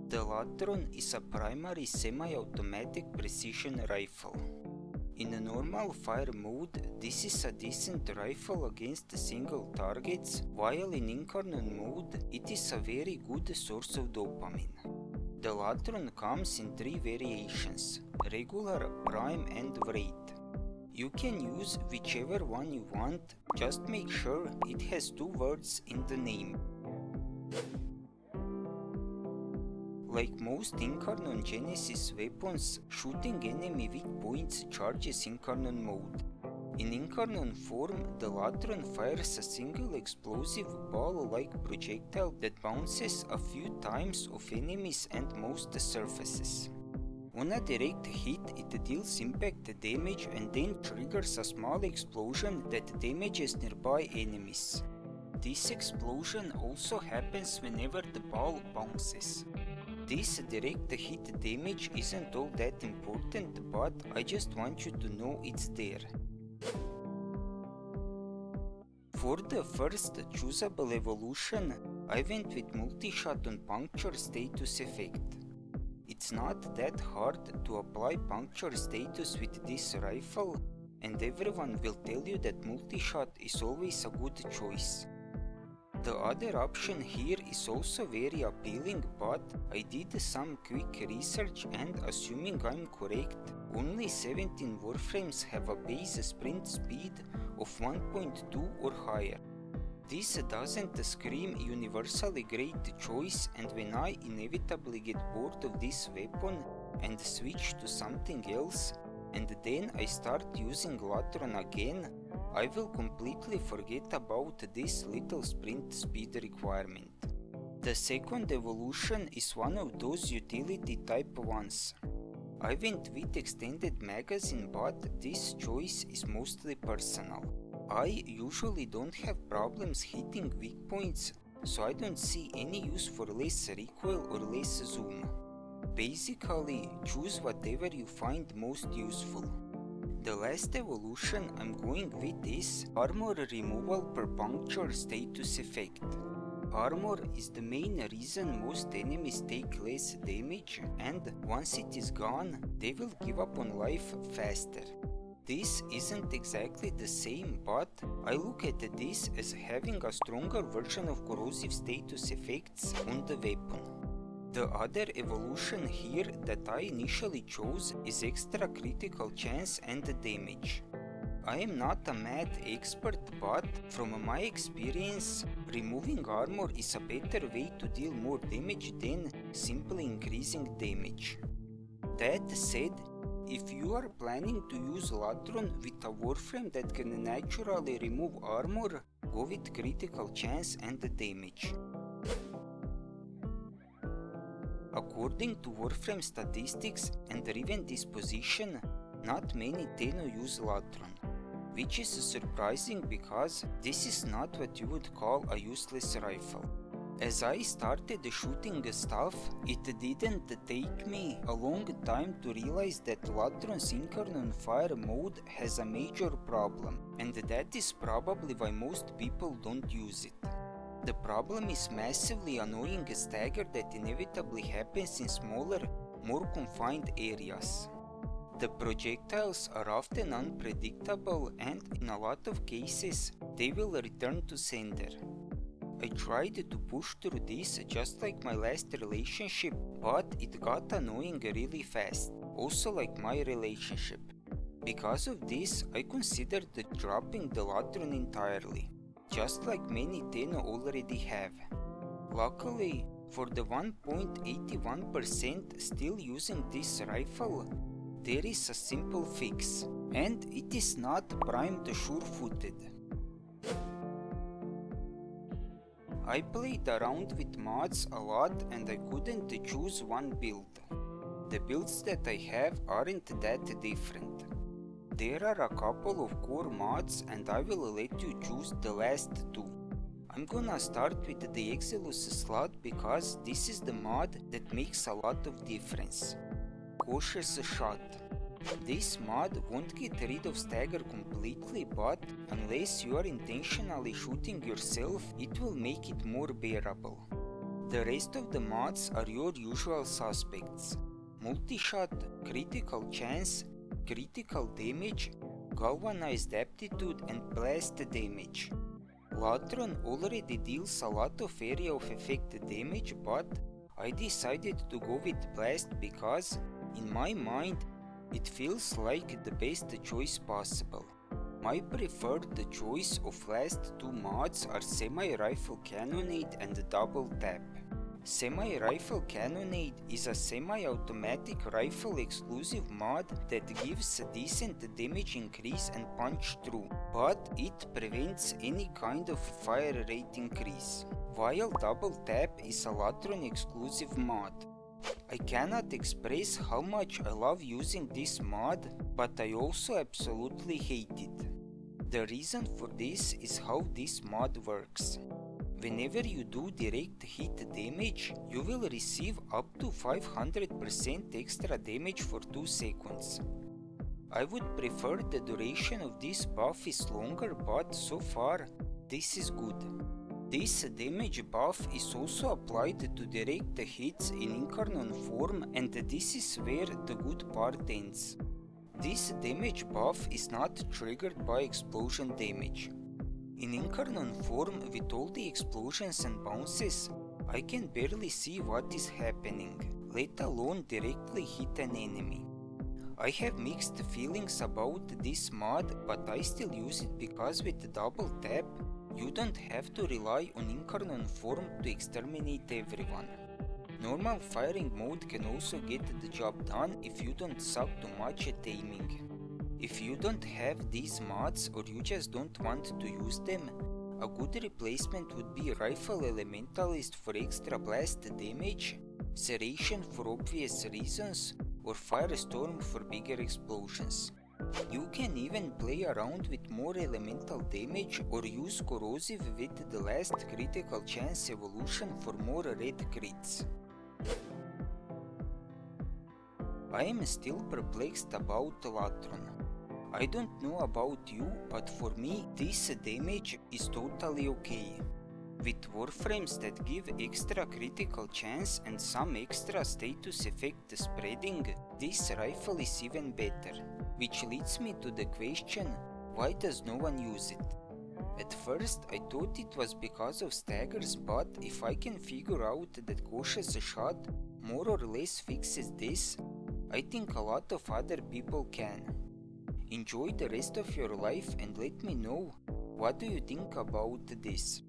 The Latron is a primary semi-automatic precision rifle. In a normal fire mode, this is a decent rifle against single targets, while in incarnate mode, it is a very good source of dopamine. The Latron comes in 3 variations: regular, prime and wraith. You can use whichever one you want, just make sure it has 2 words in the name. Like most Incarnon Genesis weapons, shooting enemy weak points charges Incarnon mode. In Incarnon form, the Latron fires a single explosive ball-like projectile that bounces a few times off enemies and most surfaces. On a direct hit, it deals impact damage and then triggers a small explosion that damages nearby enemies. This explosion also happens whenever the ball bounces. This direct hit damage isn't all that important, but I just want you to know it's there. For the first choosable evolution, I went with multishot on puncture status effect. It's not that hard to apply puncture status with this rifle, and everyone will tell you that multishot is always a good choice. The other option here is also very appealing, but I did some quick research and assuming I'm correct, only 17 warframes have a base sprint speed of 1.2 or higher. This doesn't scream universally great choice, and when I inevitably get bored of this weapon and switch to something else, and then I start using Latron again, I will completely forget about this little sprint speed requirement. The second evolution is one of those utility type ones. I went with extended magazine, but this choice is mostly personal. I usually don't have problems hitting weak points, so I don't see any use for less recoil or less zoom. Basically, choose whatever you find most useful. The last evolution I'm going with is armor removal per puncture status effect. Armor is the main reason most enemies take less damage, and once it is gone, they will give up on life faster. This isn't exactly the same, but I look at this as having a stronger version of corrosive status effects on the weapon. The other evolution here that I initially chose is extra critical chance and damage. I am not a mad expert, but from my experience, removing armor is a better way to deal more damage than simply increasing damage. That said, if you are planning to use Latron with a warframe that can naturally remove armor, go with critical chance and damage. According to warframe statistics and Riven disposition, not many Tenno use Latron, which is surprising because this is not what you would call a useless rifle. As I started shooting stuff, it didn't take me a long time to realize that Latron's Incarnon Fire mode has a major problem, and that is probably why most people don't use it. The problem is massively annoying stagger that inevitably happens in smaller, more confined areas. The projectiles are often unpredictable, and in a lot of cases, they will return to sender. I tried to push through this just like my last relationship, but it got annoying really fast, also like my relationship. Because of this, I considered dropping the Latron entirely, just like many Tenno already have. Luckily, for the 1.81% still using this rifle, there is a simple fix, and it is not primed sure-footed. I played around with mods a lot and I couldn't choose one build. The builds that I have aren't that different. There are a couple of core mods and I will let you choose the last 2. I'm gonna start with the Exilus slot because this is the mod that makes a lot of difference. Cautious Shot. This mod won't get rid of stagger completely, but unless you are intentionally shooting yourself, it will make it more bearable. The rest of the mods are your usual suspects: multishot, critical chance, critical damage, galvanized aptitude and blast damage. Latron already deals a lot of area of effect damage, but I decided to go with blast because, in my mind, it feels like the best choice possible. My preferred choice of last two mods are Semi-Rifle Cannonade and Double Tap. Semi-Rifle Cannonade is a semi-automatic rifle exclusive mod that gives a decent damage increase and punch through, but it prevents any kind of fire rate increase, while Double Tap is a Latron exclusive mod. I cannot express how much I love using this mod, but I also absolutely hate it. The reason for this is how this mod works. Whenever you do direct hit damage, you will receive up to 500% extra damage for 2 seconds. I would prefer the duration of this buff is longer, but so far, this is good. This damage buff is also applied to direct hits in Incarnon form, and this is where the good part ends. This damage buff is not triggered by explosion damage. In Incarnon form, with all the explosions and bounces, I can barely see what is happening, let alone directly hit an enemy. I have mixed feelings about this mod, but I still use it because with Double Tap, you don't have to rely on Incarnon form to exterminate everyone. Normal firing mode can also get the job done if you don't suck too much at aiming. If you don't have these mods or you just don't want to use them, a good replacement would be Rifle Elementalist for extra blast damage, Serration for obvious reasons, or Firestorm for bigger explosions. You can even play around with more elemental damage or use corrosive with the last critical chance evolution for more red crits. I am still perplexed about Latron. I don't know about you, but for me this damage is totally okay. With warframes that give extra critical chance and some extra status effect spreading, this rifle is even better. Which leads me to the question, why does no one use it? At first I thought it was because of staggers, but if I can figure out that cautious shot more or less fixes this, I think a lot of other people can. Enjoy the rest of your life and let me know what do you think about this.